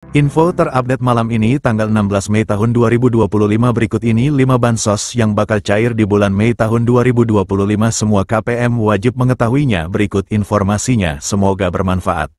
Info terupdate malam ini tanggal 16 Mei tahun 2025 berikut ini 5 bansos yang bakal cair di bulan Mei tahun 2025 semua KPM wajib mengetahuinya berikut informasinya semoga bermanfaat.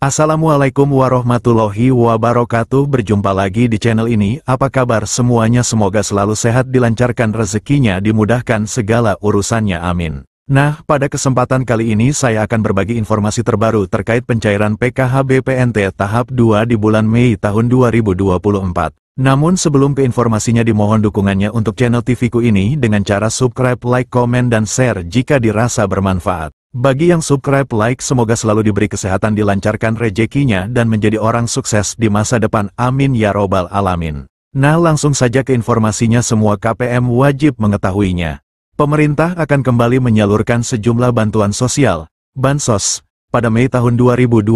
Assalamualaikum warahmatullahi wabarakatuh berjumpa lagi di channel ini apa kabar semuanya semoga selalu sehat dilancarkan rezekinya dimudahkan segala urusannya amin. Nah, pada kesempatan kali ini saya akan berbagi informasi terbaru terkait pencairan PKH BPNT tahap 2 di bulan Mei tahun 2024. Namun sebelum ke informasinya dimohon dukungannya untuk channel TVku ini dengan cara subscribe, like, komen, dan share jika dirasa bermanfaat. Bagi yang subscribe, like, semoga selalu diberi kesehatan dilancarkan rezekinya dan menjadi orang sukses di masa depan amin ya robbal alamin. Nah langsung saja ke informasinya semua KPM wajib mengetahuinya. Pemerintah akan kembali menyalurkan sejumlah bantuan sosial, Bansos, pada Mei tahun 2025.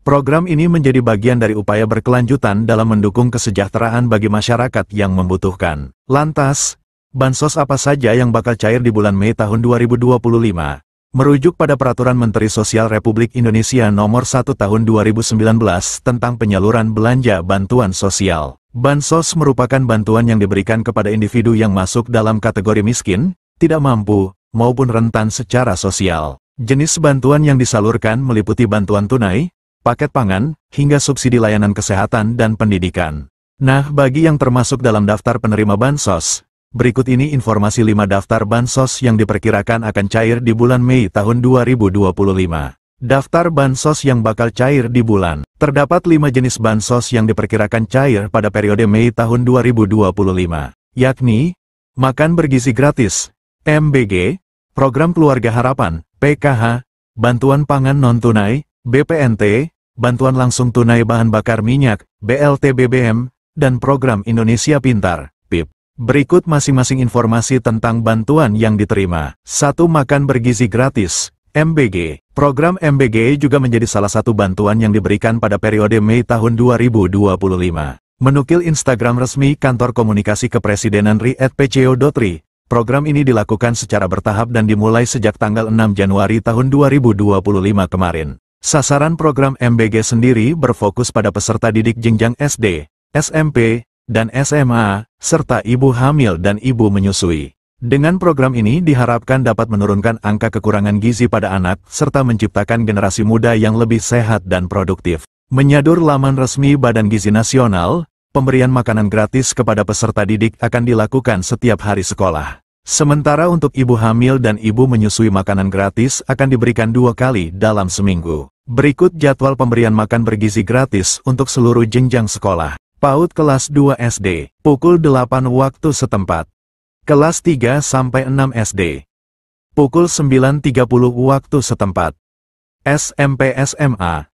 Program ini menjadi bagian dari upaya berkelanjutan dalam mendukung kesejahteraan bagi masyarakat yang membutuhkan. Lantas, Bansos apa saja yang bakal cair di bulan Mei tahun 2025? Merujuk pada Peraturan Menteri Sosial Republik Indonesia Nomor 1 Tahun 2019 tentang penyaluran belanja bantuan sosial. Bansos merupakan bantuan yang diberikan kepada individu yang masuk dalam kategori miskin, tidak mampu, maupun rentan secara sosial. Jenis bantuan yang disalurkan meliputi bantuan tunai, paket pangan, hingga subsidi layanan kesehatan dan pendidikan. Nah, bagi yang termasuk dalam daftar penerima Bansos, berikut ini informasi 5 daftar Bansos yang diperkirakan akan cair di bulan Mei tahun 2025. Daftar Bansos yang bakal cair di bulan. Terdapat 5 jenis Bansos yang diperkirakan cair pada periode Mei tahun 2025, yakni Makan Bergizi Gratis, MBG, Program Keluarga Harapan, PKH, Bantuan Pangan Non-Tunai, BPNT, Bantuan Langsung Tunai Bahan Bakar Minyak, BLT BBM, dan Program Indonesia Pintar, PIP. Berikut masing-masing informasi tentang bantuan yang diterima. 1. Makan Bergizi Gratis, MBG. Program MBG juga menjadi salah satu bantuan yang diberikan pada periode Mei tahun 2025. Menukil Instagram resmi Kantor Komunikasi Kepresidenan RI @pco.ri, program ini dilakukan secara bertahap dan dimulai sejak tanggal 6 Januari tahun 2025 kemarin. Sasaran program MBG sendiri berfokus pada peserta didik jenjang SD, SMP, dan SMA, serta ibu hamil dan ibu menyusui. Dengan program ini diharapkan dapat menurunkan angka kekurangan gizi pada anak, serta menciptakan generasi muda yang lebih sehat dan produktif. Menyadur laman resmi Badan Gizi Nasional, pemberian makanan gratis kepada peserta didik akan dilakukan setiap hari sekolah. Sementara untuk ibu hamil dan ibu menyusui makanan gratis akan diberikan 2 kali dalam seminggu. Berikut jadwal pemberian makan bergizi gratis untuk seluruh jenjang sekolah. PAUD kelas 2 SD, pukul 8 waktu setempat. Kelas 3 sampai 6 SD, pukul 9.30 waktu setempat. SMP SMA,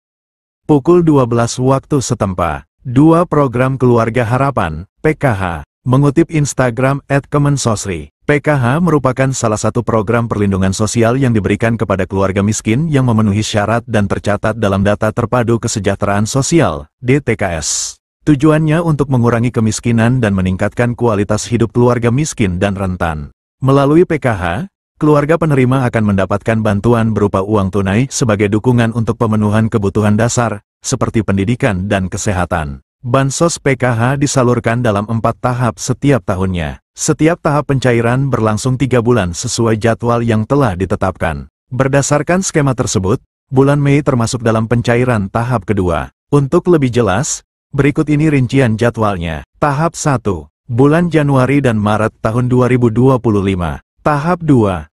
pukul 12 waktu setempat. 2. Program Keluarga Harapan, PKH. Mengutip Instagram @kemensosri, PKH merupakan salah satu program perlindungan sosial yang diberikan kepada keluarga miskin yang memenuhi syarat dan tercatat dalam Data Terpadu Kesejahteraan Sosial, DTKS. Tujuannya untuk mengurangi kemiskinan dan meningkatkan kualitas hidup keluarga miskin dan rentan. Melalui PKH, keluarga penerima akan mendapatkan bantuan berupa uang tunai sebagai dukungan untuk pemenuhan kebutuhan dasar, seperti pendidikan dan kesehatan. Bansos PKH disalurkan dalam 4 tahap setiap tahunnya. Setiap tahap pencairan berlangsung 3 bulan sesuai jadwal yang telah ditetapkan. Berdasarkan skema tersebut, bulan Mei termasuk dalam pencairan tahap kedua. Untuk lebih jelas, berikut ini rincian jadwalnya. Tahap 1, bulan Januari dan Maret tahun 2025. Tahap 2,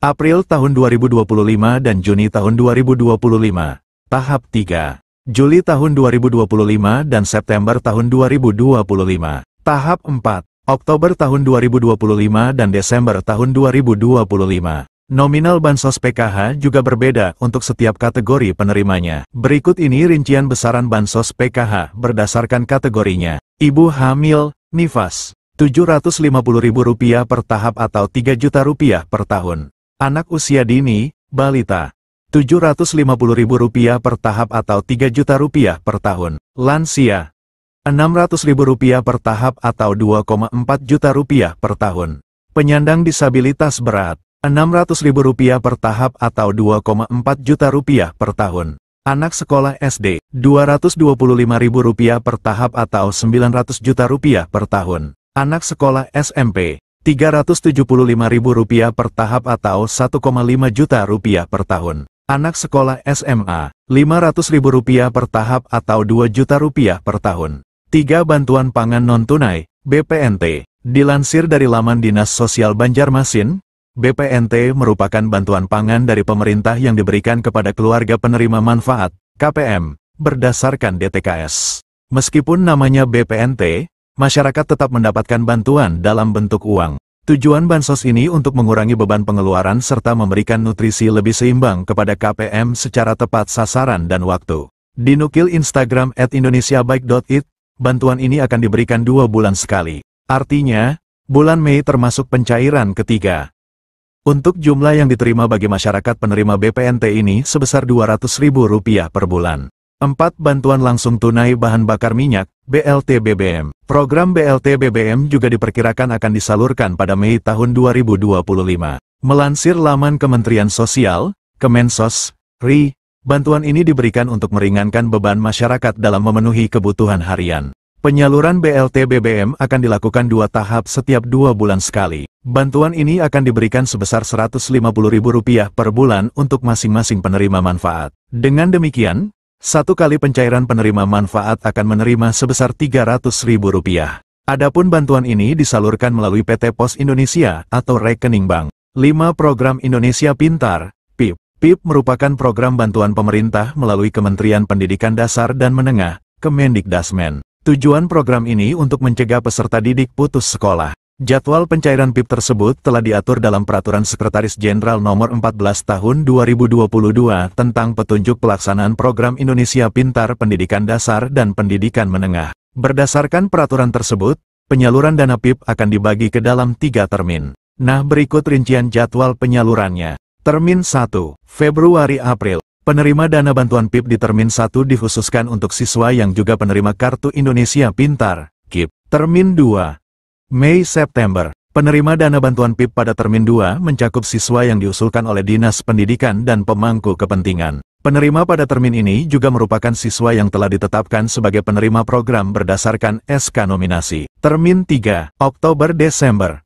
April tahun 2025 dan Juni tahun 2025. Tahap 3, Juli tahun 2025 dan September tahun 2025. Tahap 4, Oktober tahun 2025 dan Desember tahun 2025. Nominal Bansos PKH juga berbeda untuk setiap kategori penerimanya. Berikut ini rincian besaran Bansos PKH berdasarkan kategorinya. Ibu hamil, nifas, Rp750.000 per tahap atau Rp3.000.000 per tahun. Anak usia dini, balita, Rp750.000 per tahap atau Rp3.000.000 per tahun. Lansia, Rp600.000 per tahap atau Rp2,4 juta per tahun. Penyandang disabilitas berat, Rp600.000 per tahap atau Rp2,4 juta per tahun. Anak sekolah SD, Rp225.000 per tahap atau Rp900 juta per tahun. Anak sekolah SMP, Rp375.000 per tahap atau Rp1,5 juta per tahun. Anak sekolah SMA, Rp500.000 per tahap atau Rp2 juta per tahun. 3. Bantuan pangan non-tunai, BPNT. Dilansir dari laman Dinas Sosial Banjarmasin, BPNT merupakan bantuan pangan dari pemerintah yang diberikan kepada keluarga penerima manfaat, KPM, berdasarkan DTKS. Meskipun namanya BPNT, masyarakat tetap mendapatkan bantuan dalam bentuk uang. Tujuan bansos ini untuk mengurangi beban pengeluaran serta memberikan nutrisi lebih seimbang kepada KPM secara tepat sasaran dan waktu. Dinukil Instagram @indonesiabaik.it, bantuan ini akan diberikan 2 bulan sekali. Artinya, bulan Mei termasuk pencairan ketiga. Untuk jumlah yang diterima bagi masyarakat penerima BPNT ini sebesar Rp200.000 per bulan. 4. Bantuan langsung tunai bahan bakar minyak, BLT BBM. Program BLT BBM juga diperkirakan akan disalurkan pada Mei tahun 2025. Melansir laman Kementerian Sosial, Kemensos, RI, bantuan ini diberikan untuk meringankan beban masyarakat dalam memenuhi kebutuhan harian. Penyaluran BLT BBM akan dilakukan 2 tahap setiap 2 bulan sekali. Bantuan ini akan diberikan sebesar Rp150.000 per bulan untuk masing-masing penerima manfaat. Dengan demikian, 1 kali pencairan penerima manfaat akan menerima sebesar Rp300.000. Adapun bantuan ini disalurkan melalui PT Pos Indonesia atau rekening bank. 5. Program Indonesia Pintar, PIP. PIP merupakan program bantuan pemerintah melalui Kementerian Pendidikan Dasar dan Menengah, Kemendikdasmen. Tujuan program ini untuk mencegah peserta didik putus sekolah. Jadwal pencairan PIP tersebut telah diatur dalam Peraturan Sekretaris Jenderal Nomor 14 Tahun 2022 tentang petunjuk pelaksanaan program Indonesia Pintar Pendidikan Dasar dan Pendidikan Menengah. Berdasarkan peraturan tersebut, penyaluran dana PIP akan dibagi ke dalam 3 termin. Nah, berikut rincian jadwal penyalurannya. Termin 1, Februari-April. Penerima dana bantuan PIP di Termin 1 dikhususkan untuk siswa yang juga penerima Kartu Indonesia Pintar, KIP. Termin 2, Mei-September. Penerima dana bantuan PIP pada Termin 2 mencakup siswa yang diusulkan oleh Dinas Pendidikan dan pemangku kepentingan. Penerima pada termin ini juga merupakan siswa yang telah ditetapkan sebagai penerima program berdasarkan SK nominasi. Termin 3, Oktober-Desember.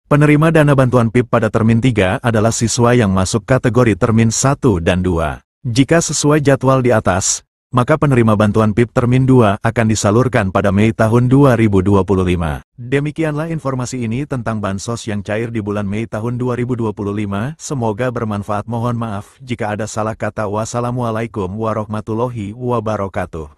Penerima dana bantuan PIP pada Termin 3 adalah siswa yang masuk kategori Termin 1 dan 2. Jika sesuai jadwal di atas, maka penerima bantuan PIP Termin 2 akan disalurkan pada Mei tahun 2025. Demikianlah informasi ini tentang bansos yang cair di bulan Mei tahun 2025. Semoga bermanfaat. Mohon maaf jika ada salah kata. Wassalamualaikum warahmatullahi wabarakatuh.